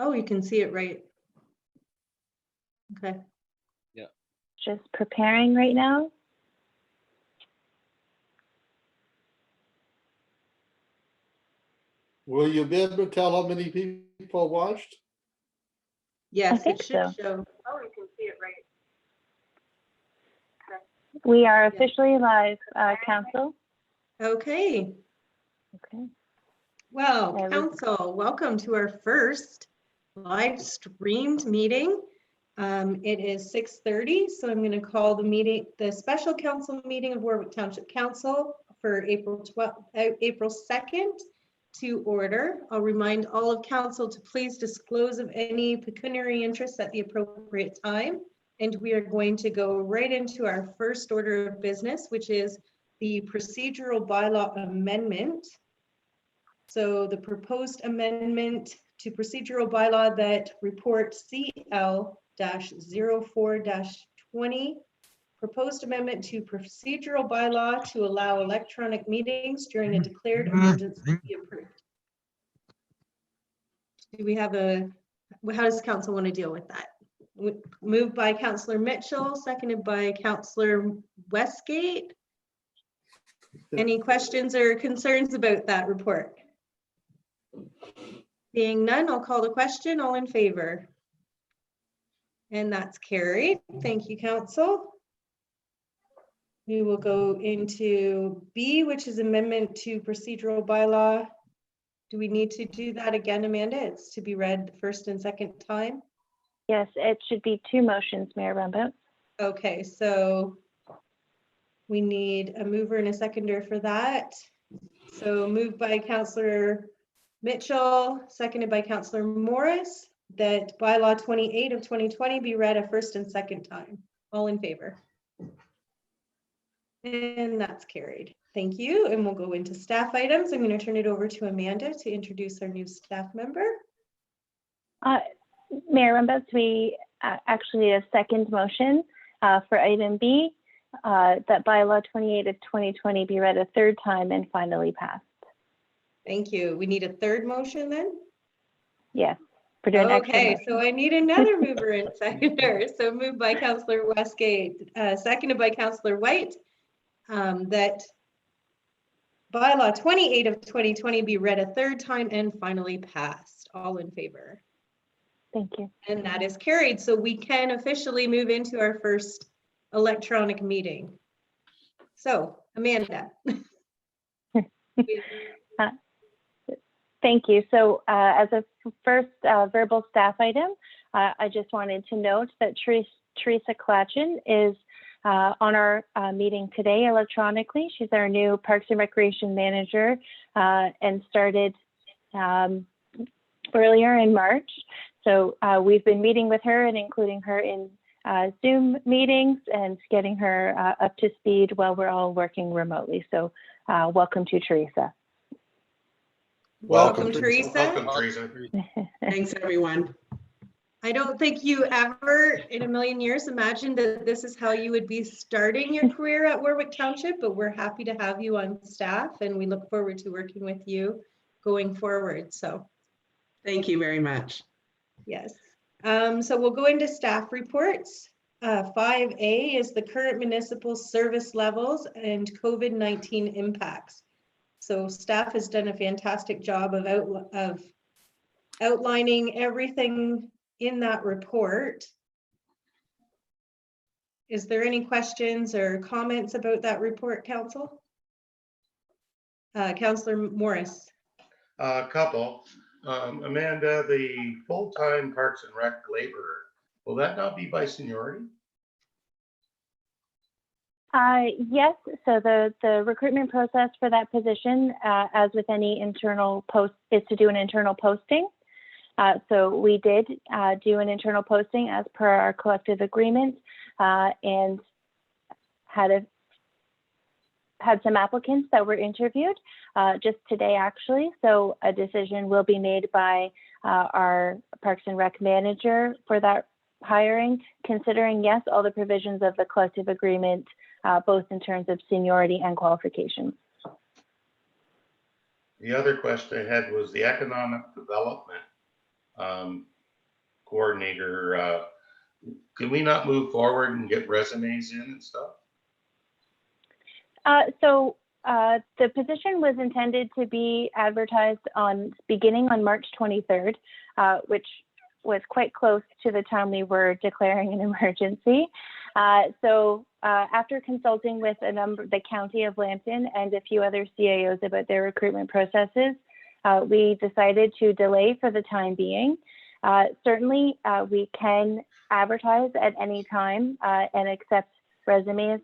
Oh, you can see it right. Okay. Yeah. Just preparing right now. Will you be able to tell how many people watched? Yes, think it should so. show. Oh, you can see it right. We are officially live, Council. Okay. Okay. Well, There we- Council, welcome to our first live streamed meeting. It is 6:30, so I'm going to call the meeting, the special council meeting of Warwick Township Council for April 2nd to order. I'll remind all of council to please disclose of any pecuniary interests at the appropriate time. And we are going to go right into our first order of business, which is the procedural bylaw amendment. So the proposed amendment to procedural bylaw that report CL-04-20, proposed amendment to procedural bylaw to allow electronic meetings during a declared emergency be approved. Do we have how does council want to deal with that? Moved by Councillor Mitchell, seconded by Councillor Westgate. Any questions or concerns about that report? Being none, I'll call the question. All in favor? And that's carried. Thank you, Council. We will go into B, which is amendment to procedural bylaw. Do we need to do that again, Amanda? It's to be read the first and second time. Yes, it should be 2 motions, Mayor Rumbout. Okay, so we need a mover and a seconder for that. So moved by Councillor Mitchell, seconded by Councillor Morris, that bylaw 28 of 2020 be read a first and second time. All in favor? And that's carried. Thank you. And we'll go into staff items. I'm going to turn it over to Amanda to introduce our new staff member. Mayor Rumbout, we actually a second motion for item B, that bylaw 28 of 2020 be read a 3rd time and finally passed. Thank you. We need a third motion then? Yes, we're doing extra Okay, motion. so I need another mover and seconder. So moved by Councillor Westgate, seconded by Councillor White, that bylaw 28 of 2020 be read a 3rd time and finally passed. All in favor? Thank you. And that is carried. So we can officially move into our first electronic meeting. So Amanda. Thank you. So as a first verbal staff item, I just wanted to note that Teresa Klatchen is on our meeting today electronically. She's our new Parks and Recreation Manager and started earlier in March. So we've been meeting with her and including her in Zoom meetings and getting her up to speed while we're all working remotely. So welcome to Teresa. Welcome, Teresa. Welcome, Teresa. Thanks, everyone. I don't think you ever in a million years imagined that this is how you would be starting your career at Warwick Township, but we're happy to have you on staff and we look forward to working with you going forward. So Thank you very much. yes. So we'll go into staff reports. 5A is the current municipal service levels and COVID-19 impacts. So staff has done a fantastic job of outlining everything in that report. Is there any questions or comments about that report, Council? Councillor Morris. A couple. Amanda, the full-time Parks and Rec laborer, will that not be by seniority? Yes, so the recruitment process for that position, as with any internal post, is to do an internal posting. So we did do an internal posting as per our collective agreement and had some applicants that were interviewed just today, actually. So a decision will be made by our Parks and Rec manager for that hiring, considering, yes, all the provisions of the collective agreement, both in terms of seniority and qualifications. The other question I had was the economic development. coordinator, can we not move forward and get resumes in and stuff? The position was intended to be advertised beginning on March 23rd, which was quite close to the time we were declaring an emergency. After consulting with the County of Lambton and a few other CAOs about their recruitment processes, we decided to delay for the time being. Certainly, we can advertise at any time and accept resumes.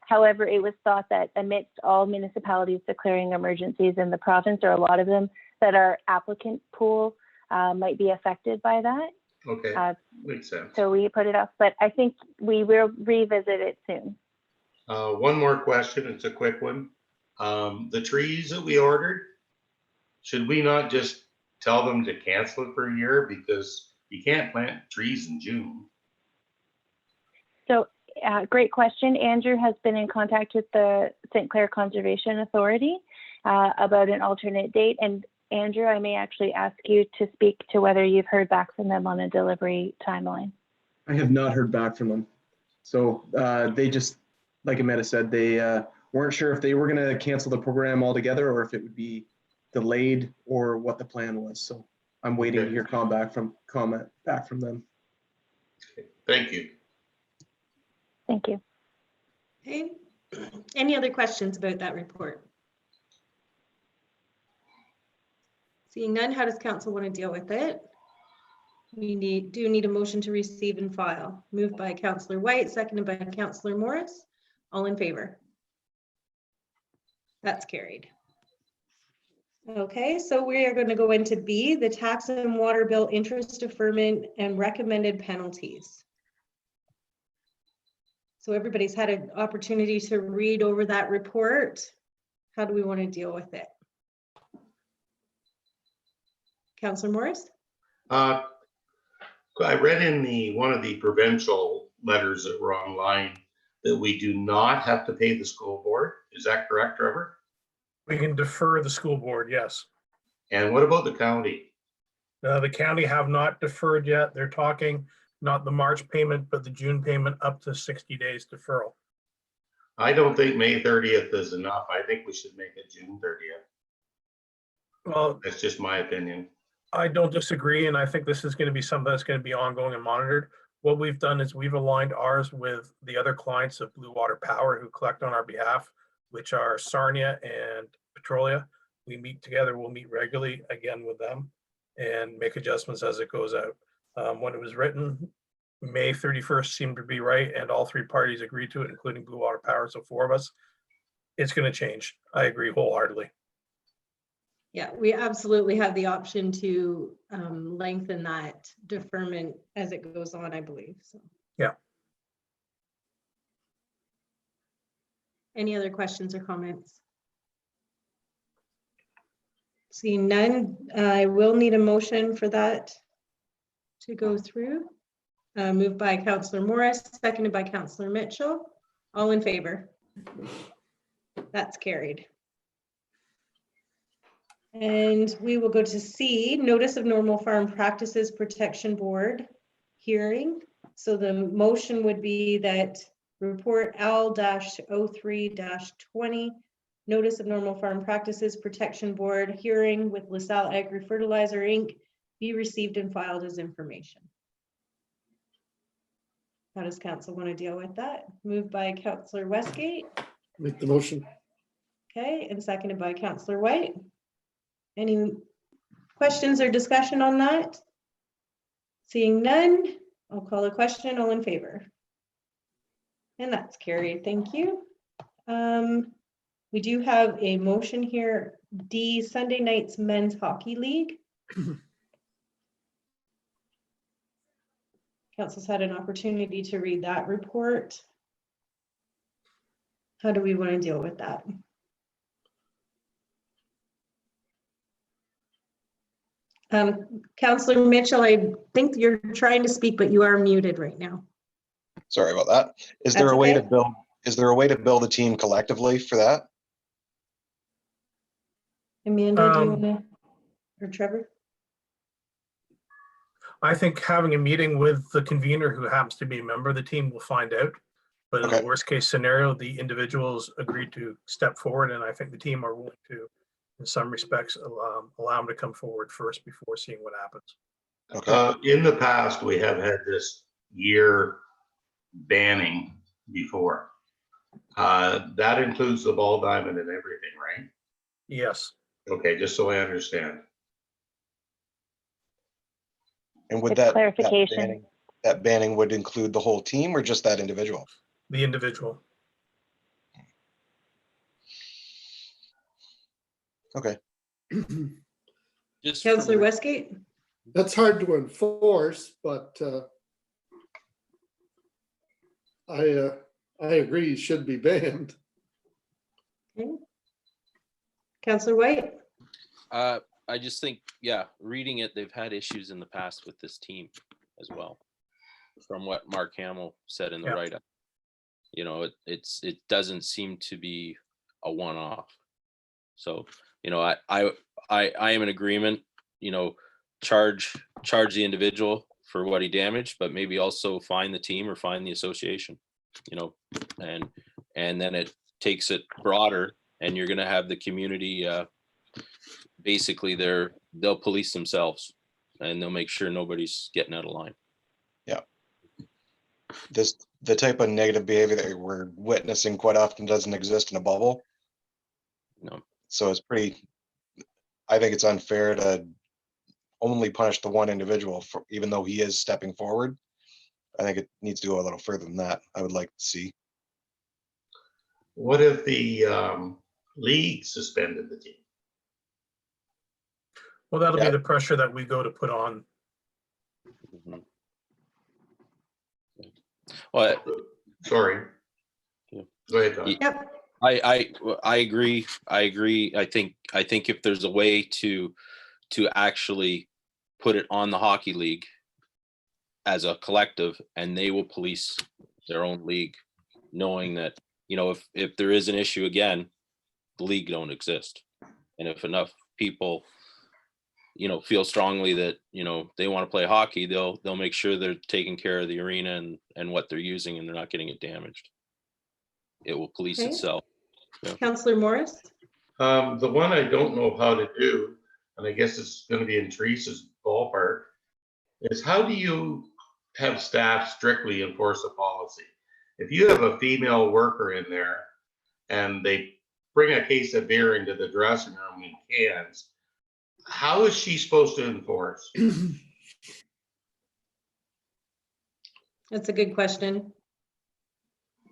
However, it was thought that amidst all municipalities declaring emergencies in the province, or a lot of them, that our applicant pool might be affected by that. Okay, makes sense. So we put it off, but I think we will revisit it soon. One more question, it's a quick one. The trees that we ordered, should we not just tell them to cancel it for a year, because you can't plant trees in June? So great question. Andrew has been in contact with the St. Clair Conservation Authority about an alternate date. And Andrew, I may actually ask you to speak to whether you've heard back from them on a delivery timeline. I have not heard back from them. So they just, like Amanda said, they weren't sure if they were going to cancel the program altogether or if it would be delayed or what the plan was. So I'm waiting to hear comment back from them. Okay. Thank you. Thank you. Okay. Any other questions about that report? Seeing none, how does council want to deal with it? We do need a motion to receive and file. Moved by Councillor White, seconded by Councillor Morris. All in favor? That's carried. Okay, so we are going to go into B, the tax and water bill interest deferment and recommended penalties. So everybody's had an opportunity to read over that report. How do we want to deal with it? Councillor Morris? I read in one of the provincial letters that were online that we do not have to pay the school board. Is that correct, Trevor? We can defer the school board, yes. And what about the county? The county have not deferred yet. They're talking not the March payment, but the June payment up to 60 days deferral. I don't think May 30th is enough. I think we should make it June 30th. Well, That's just my opinion. I don't disagree, and I think this is going to be something that's going to be ongoing and monitored. What we've done is we've aligned ours with the other clients of Blue Water Power who collect on our behalf, which are Sarnia and Petrolia. We meet together, we'll meet regularly again with them and make adjustments as it goes out. When it was written, May 31st seemed to be right, and all three parties agreed to it, including Blue Water Power, so four of us. It's going to change. I agree wholeheartedly. Yeah, we absolutely have the option to lengthen that deferment as it goes on, I believe. So. Yeah. Any other questions or comments? Seeing none, I will need a motion for that to go through. Moved by Councillor Morris, seconded by Councillor Mitchell. All in favor? That's carried. And we will go to C, Notice of Normal Farm Practices Protection Board hearing. So the motion would be that report L-03-20, Notice of Normal Farm Practices Protection Board hearing with LaSalle Agri Fertilizer Inc. be received and filed as information. How does council want to deal with that? Moved by Councillor Westgate. Make the motion. Okay, and seconded by Councillor White. Any questions or discussion on that? Seeing none, I'll call the question. All in favor? And that's carried. Thank you. We do have a motion here, D, Sunday Nights Men's Hockey League. Council's had an opportunity to read that report. How do we want to deal with that? Councillor Mitchell, I think you're trying to speak, but you are muted right now. Sorry about that. Is there That's a way okay. to build, is there a way to build a team collectively for that? Amanda, do you want to, or Trevor? I think having a meeting with the convener who happens to be a member of the team will find out. But in the Okay. worst case scenario, the individuals agreed to step forward, and I think the team are willing to, in some respects, allow them to come forward first before seeing what happens. Okay. In the past, we have had this year banning before. That includes the ball diamond and everything, right? Yes, Okay, just so I understand. And would It's that clarification. that banning would include the whole team or just that individual? the individual. Okay. Just Councillor from, Westgate? That's hard to enforce, but I agree, it should be banned. Okay. Councillor White? I just think, yeah, reading it, they've had issues in the past with this team as well. From what Mark Hamill said in the Yeah. write-up, you know, it doesn't seem to be a one-off. So, you know, I am in agreement, you know, charge the individual for what he damaged, but maybe also fine the team or fine the association, you know, and then it takes it broader, and you're going to have the community, basically they'll police themselves, and they'll make sure nobody's getting out of line. The type of negative behavior that we're witnessing quite often doesn't exist in a bubble. No. So it's I think it's unfair to only punish the one individual for, even though he is stepping forward. I think it needs to go a little further than that. I would like to see. What if the league suspended the team? Well, that'll Yeah. be the pressure that we go to put on. Mhm. Well, Sorry. Yeah. Go ahead, Todd. Yep. I agree. I think if there's a way to actually put it on the hockey league as a collective, and they will police their own league, knowing that, you know, if there is an issue again, the league don't exist. And if enough people, you know, feel strongly that, you know, they want to play hockey, they'll make sure they're taking care of the arena and what they're using, and they're not getting it damaged. It will police Okay. itself. Councillor Morris? The one I don't know how to do, and I guess it's going to be in Teresa's ballpark, is how do you have staff strictly enforce a policy? If you have a female worker in there and they bring a case of beer into the dressing room in cans, how is she supposed to enforce? That's a good question.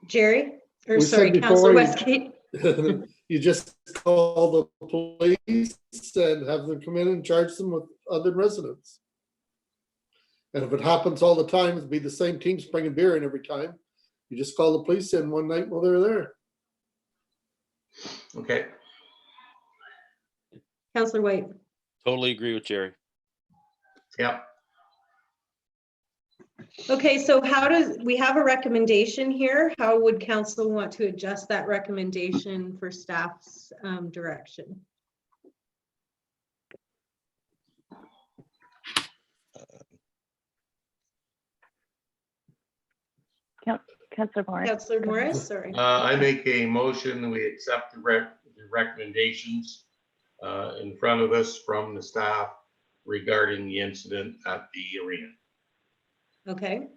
Jerry? Or We said sorry, Councillor before you- Westgate? You just call the police and have them come in and charge them with other residents. And if it happens all the time, it'd be the same teams bringing beer in every time. You just call the police in one night while they're there. Okay. Councillor White? Totally agree with Jerry. Yep. Okay, so we have a recommendation here. How would council want to adjust that recommendation for staff's direction? Councillor Morris. Councillor Morris, sorry. I make a motion that we accept the recommendations in front of us from the staff regarding the incident at the arena. Okay.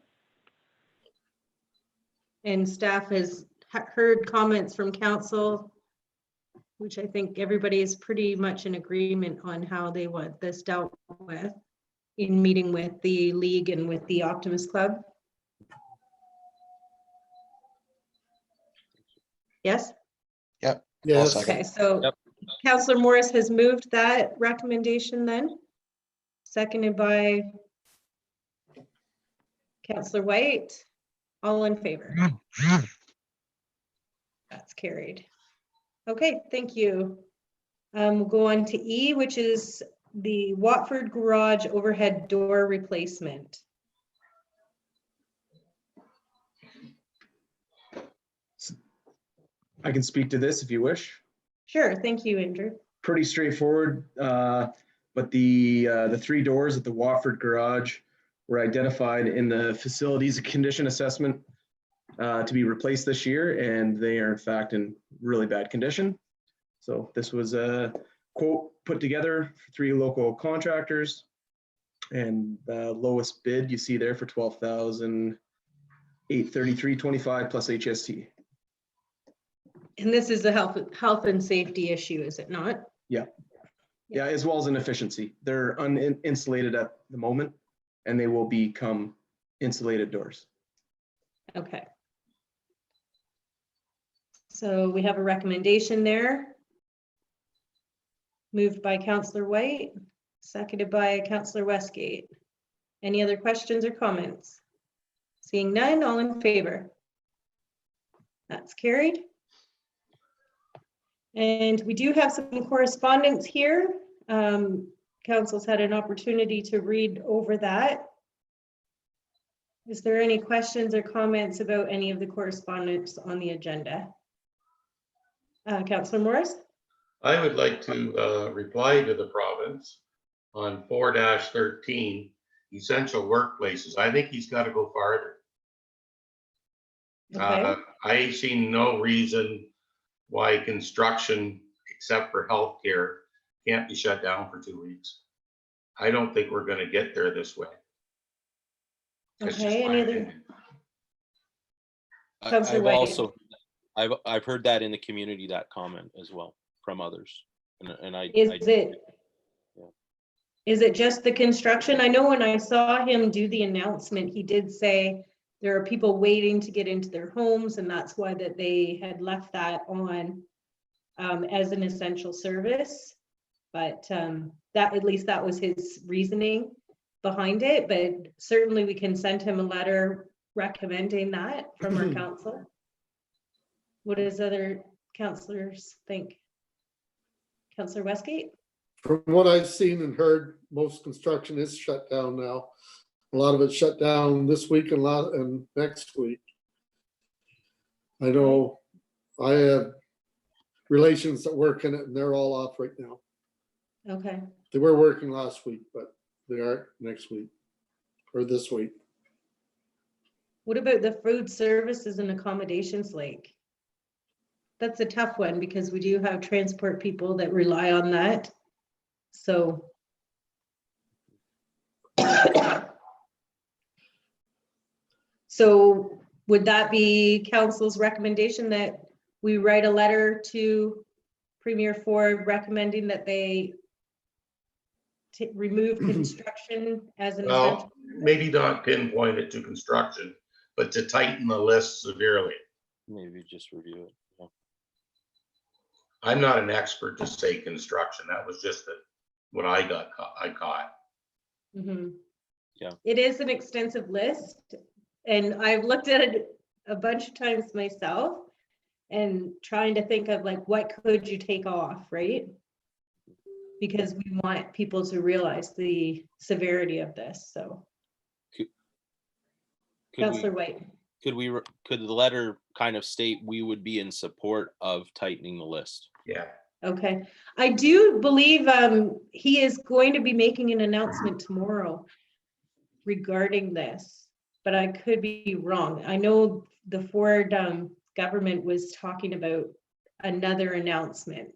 And staff has heard comments from council, which I think everybody is pretty much in agreement on how they want this dealt with in meeting with the league and with the Optimist Club. Yes? I'll Yes. second. Okay, so Yep. Councillor Morris has moved that recommendation then, seconded by Councillor White. All in favor? That's carried. Okay, thank you. We'll go on to E, which is the Watford Garage overhead door replacement. I can speak to this if you wish. Sure, thank you, Andrew. Pretty straightforward, but the three doors at the Watford garage were identified in the facilities condition assessment to be replaced this year, and they are in fact in really bad condition. So this was a quote put together for 3 local contractors, and the lowest bid you see there for $12,833.25 plus HST. And this is a health and safety issue, is it not? Yeah, as well as an efficiency. They're uninsulated at the moment, and they will become insulated doors. Okay. So we have a recommendation there. Moved by Councillor White, seconded by Councillor Westgate. Any other questions or comments? Seeing none, all in favor? That's carried. And we do have some correspondence here. Council's had an opportunity to read over that. Is there any questions or comments about any of the correspondence on the agenda? Councillor Morris? I would like to reply to the province on 4-13, essential workplaces. I think he's got to go farther. Okay. I see no reason why construction, except for healthcare, can't be shut down for 2 weeks. I don't think we're going to get there this way. That's just Okay, my any other? opinion. Councillor I've White. also, I've heard that in the community, that comment as well from others. And Is it just the construction? I know when I saw him do the announcement, he did say there are people waiting to get into their homes, and that's why that they had left that on as an essential service. But that, at least that was his reasoning behind it. But certainly we can send him a letter recommending that from our council. What does other councillors think? Councillor Westgate? From what I've seen and heard, most construction is shut down now. A lot of it's shut down this week and next week. I know I have relations that work in it, and they're all off right now. Okay. They were working last week, but they aren't next week or this week. What about the food services and accommodations lake? That's a tough one because we do have transport people that rely on that. So. So would that be council's recommendation that we write a letter to Premier Ford recommending that they remove construction as an Well, essential? maybe not pinpoint it to construction, but to tighten the list severely. maybe just review it. Yeah. I'm not an expert to say construction. That was just what I caught. Mm-hmm. Yeah. It is an extensive list, and I've looked at it a bunch of times myself and trying to think of like, what could you take off, right? Because we want people to realize the severity of this, so. Councillor White. Could the letter kind of state we would be in support of tightening the list? Yeah. Okay, I do believe he is going to be making an announcement tomorrow regarding this, but I could be wrong. I know the Ford government was talking about another announcement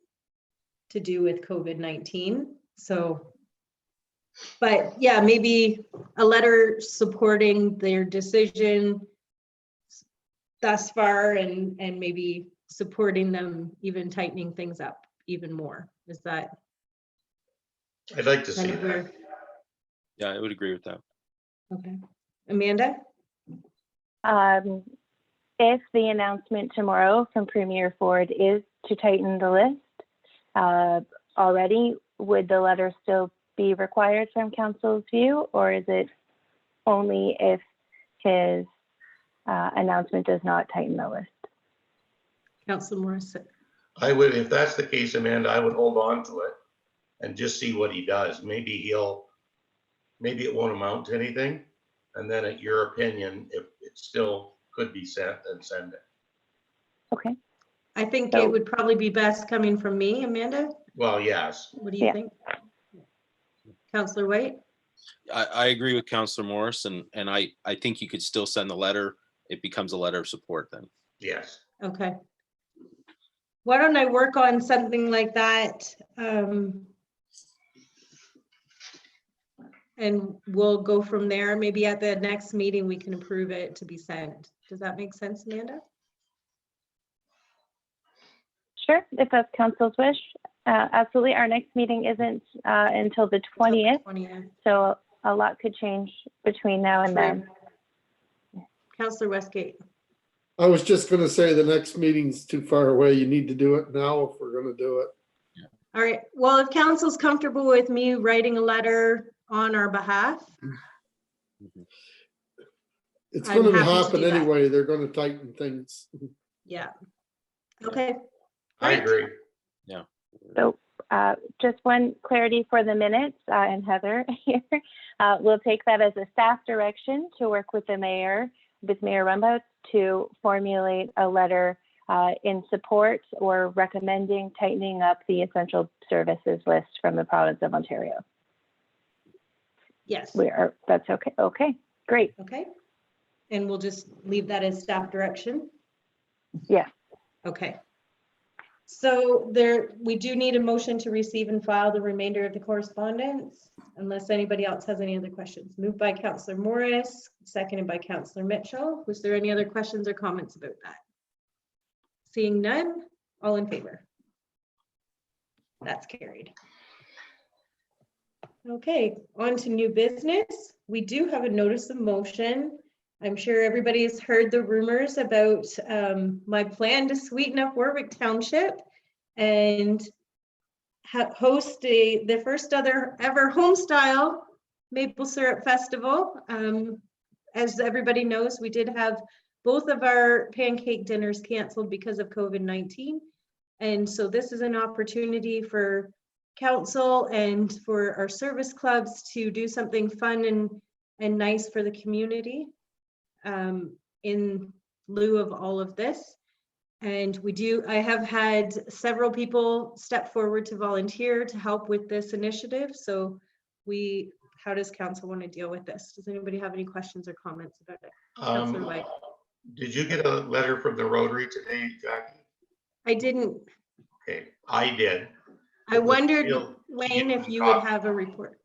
to do with COVID-19. So, but yeah, maybe a letter supporting their decision thus far and maybe supporting them even tightening things up even more. Is that? I'd like to see that. Yeah, I would agree with that. Okay. Amanda? If the announcement tomorrow from Premier Ford is to tighten the list already, would the letter still be required from council's view, or is it only if his announcement does not tighten the list? Councilor Morris. I would, if that's the case, Amanda, I would hold on to it and just see what he does. Maybe it won't amount to anything. And then at your opinion, if it still could be sent, then send it. Okay. I think So- it would probably be best coming from me, Amanda. Well, yes. What do you Yeah. think? Councilor White? I agree with Counselor Morris, and I think you could still send the letter. It becomes a letter of support then. Yes. Okay. Why don't I work on something like that? And we'll go from there. Maybe at the next meeting, we can approve it to be sent. Does that make sense, Amanda? Sure, if that's council's wish. Absolutely. Our next meeting isn't until the 20th, 20th. so a lot could change between now and then. Councillor Westgate. I was just gonna say the next meeting's too far away. You need to do it now if we're gonna do it. All right. Well, if council's comfortable with me writing a letter on our behalf, It's I'm gonna happy to happen do that. anyway. They're gonna tighten things. yeah. Okay. I Great. agree. So just one clarity for the minutes, and Heather here. We'll take that as a staff direction to work with the mayor, with Mayor Rumbaugh, to formulate a letter in support or recommending tightening up the essential services list from the province of Ontario. Yes. That's okay. Okay, great. Okay. And we'll just leave that as staff direction. Yeah. Okay. So we do need a motion to receive and file the remainder of the correspondence, unless anybody else has any other questions. Moved by Councillor Morris, seconded by Councillor Mitchell. Was there any other questions or comments about that? Seeing none, all in favor? That's carried. Okay, on to new business. We do have a notice of motion. I'm sure everybody has heard the rumors about my plan to sweeten up Warwick Township and host the first ever homestyle maple syrup festival. As everybody knows, we did have both of our pancake dinners canceled because of COVID-19. And so this is an opportunity for council and for our service clubs to do something fun and nice for the community. In lieu of all of this. And I have had several people step forward to volunteer to help with this initiative. So how does council want to deal with this? Does anybody have any questions or comments about it? Councillor White. Did you get a letter from the Rotary today, Jackie? I didn't. Okay, I did. I wondered, Feel- Wayne, if you would have a report.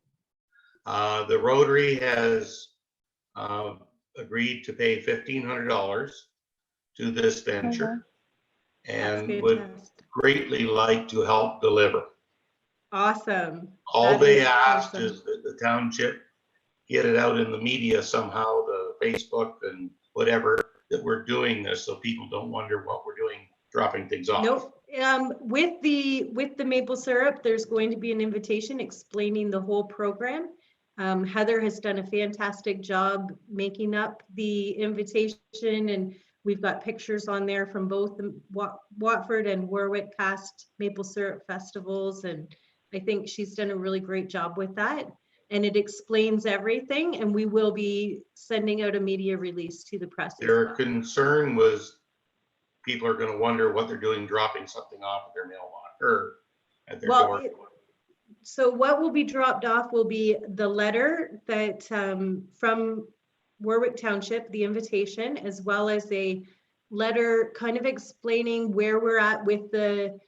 The Rotary has agreed to pay $1,500 to this venture and That's would fantastic. greatly like to help deliver. Awesome. All That they is asked awesome. is that the township get it out in the media somehow, the Facebook and whatever, that we're doing this so people don't wonder what we're doing, dropping things off. Nope. With the maple syrup, there's going to be an invitation explaining the whole program. Heather has done a fantastic job making up the invitation, and we've got pictures on there from both the Watford and Warwick past maple syrup festivals, and I think she's done a really great job with that. And it explains everything, and we will be sending out a media release to the press. Their concern was people are going to wonder what they're doing, dropping something off at their mailbox or at their door. So what will be dropped off will be the letter that from Warwick Township, the invitation, as well as a letter kind of explaining where we're at with the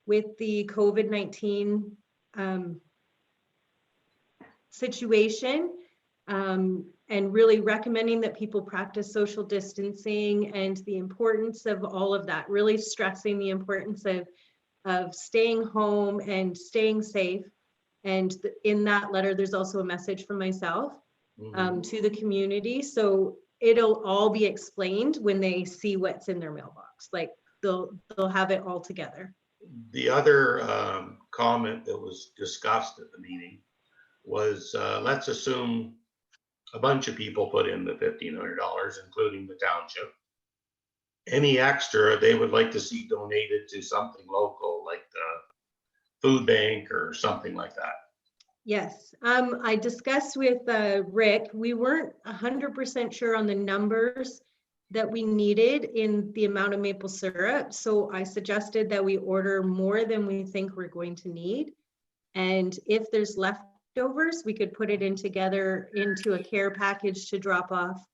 COVID-19 situation, and really recommending that people practice social distancing and the importance of all of that, really stressing the importance of staying home and staying safe. And in that letter, there's also a message from myself to the community. So it'll all be explained when they see what's in their mailbox. Like they'll have it all together. The other comment that was discussed at the meeting was, let's assume a bunch of people put in the $1,500, including the township. Any extra they would like to see donated to something local, like the food bank or something like that. Yes, I discussed with Rick. We weren't 100% sure on the numbers that we needed in the amount of maple syrup. So I suggested that we order more than we think we're going to need. And if there's leftovers, we could put it in together into a care package to drop off,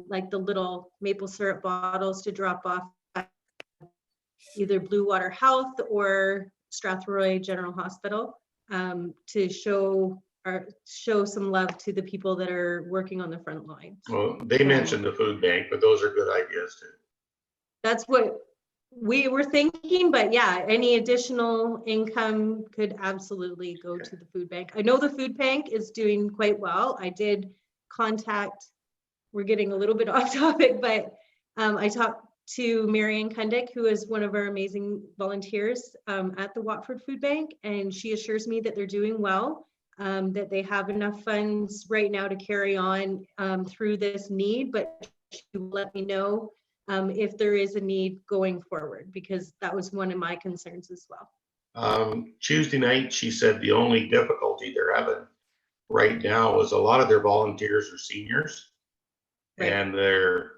like the little maple syrup bottles to drop off at either Blue Water Health or Strathroy General Hospital, to show some love to the people that are working on the front line. Well, they mentioned the food bank, but those are good ideas too. That's what we were thinking, but yeah, any additional income could absolutely go to the food bank. I know the food bank is doing quite well. I did contact, we're getting a little bit off topic, but I talked to Marianne Kundick, who is one of our amazing volunteers at the Watford Food Bank, and she assures me that they're doing well, that they have enough funds right now to carry on through this need, but she will let me know if there is a need going forward, because that was one of my concerns as well. Tuesday night, she said the only difficulty they're having right now is a lot of their volunteers are seniors, Right. and they're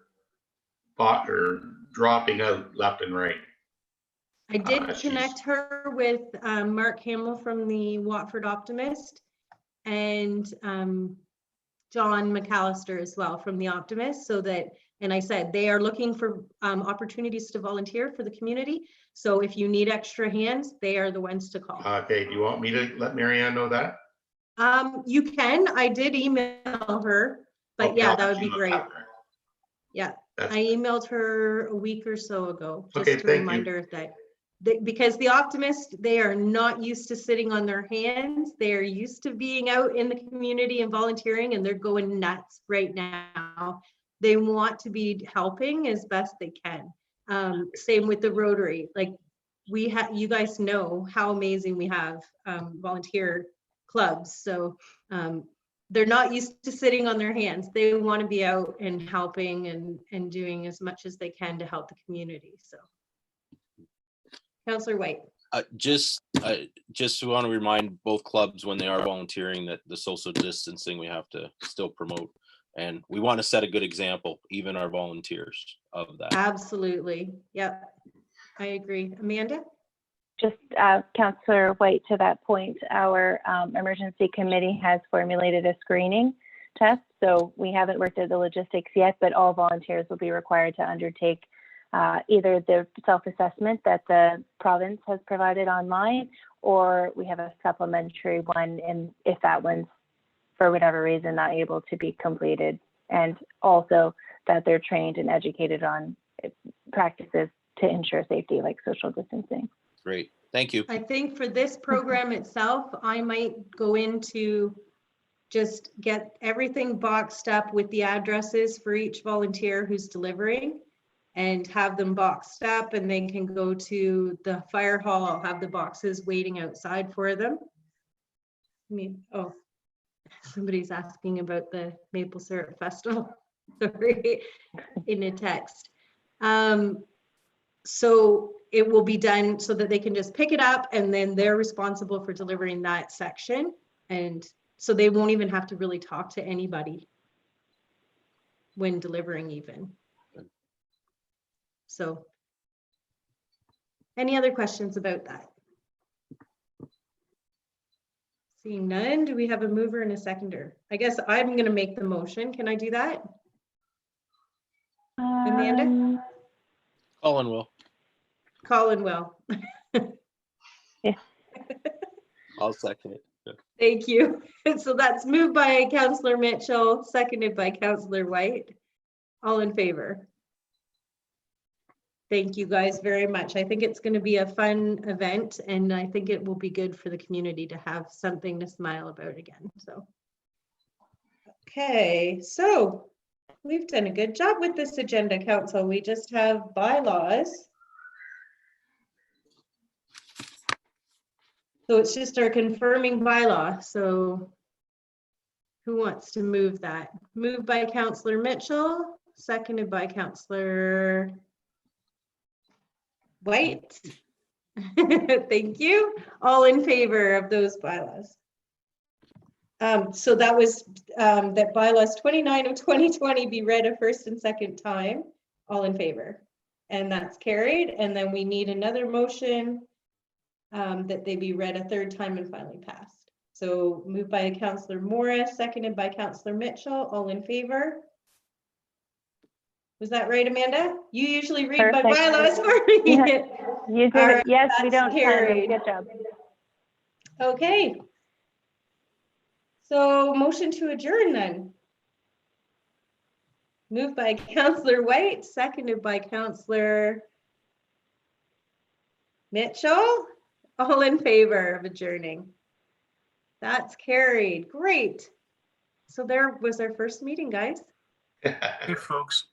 dropping out left and right. I did connect her with Mark Hamill from the Watford Optimist, and John McAllister as well from the Optimist, so that, and I said they are looking for opportunities to volunteer for the community. So if you need extra hands, they are the ones to call. Okay, do you want me to let Marianne know that? You can. I did email her, but Okay, yeah, I'll that let would be you look great. after it. Yeah, That's- I emailed her a week or so ago, just Okay, a thank you. reminder that because the Optimist, they are not used to sitting on their hands. They're used to being out in the community and volunteering, and they're going nuts right now. They want to be helping as best they can. Same with the Rotary. Like you guys know how amazing we have volunteer clubs. So they're not used to sitting on their hands. They want to be out and helping and doing as much as they can to help the community. So, Councillor White. Just want to remind both clubs when they are volunteering that the social distancing we have to still promote, and we want to set a good example, even our volunteers, of that. Absolutely. Yep. I agree. Amanda? Just Councillor White, to that point, our emergency committee has formulated a screening test. So we haven't worked out the logistics yet, but all volunteers will be required to undertake either the self-assessment that the province has provided online, or we have a supplementary one, and if that one's for whatever reason not able to be completed, and also that they're trained and educated on practices to ensure safety, like social distancing. Great, thank you. I think for this program itself, I might go into just get everything boxed up with the addresses for each volunteer who's delivering, and have them boxed up, and then can go to the fire hall. I'll have the boxes waiting outside for them. Oh, somebody's asking about the Maple Syrup Festival. Sorry, in a text. So it will be done so that they can just pick it up, and then they're responsible for delivering that section. And so they won't even have to really talk to anybody when delivering even. So any other questions about that? Seeing none, do we have a mover and a seconder? I guess I'm going to make the motion. Can I do that? Amanda? Colin will. Colin will. Yeah. I'll second it. Yeah. Thank you. So that's moved by Councillor Mitchell, seconded by Councillor White. All in favor? Thank you guys very much. I think it's going to be a fun event, and I think it will be good for the community to have something to smile about again. So, okay, so we've done a good job with this agenda, Council. We just have bylaws. So it's just our confirming bylaw. So who wants to move that? Moved by Councillor Mitchell, seconded by Councillor White. Thank you. All in favor of those bylaws. So that was that bylaws 29 of 2020 be read a first and second time. All in favor. And that's carried. And then we need another motion that they be read a third time and finally passed. So moved by Councillor Morris, seconded by Councillor Mitchell. All in favor? Was that right, Amanda? You usually read my Perfect. bylaws for me. Yeah. You did All it. right, Yes, we that's don't plan them. carried. Good job. Okay. So motion to adjourn then. Moved by Councillor White, seconded by Councillor Mitchell. All in favor of adjourning? That's carried. Great. So there was our first meeting, guys. Hey, folks.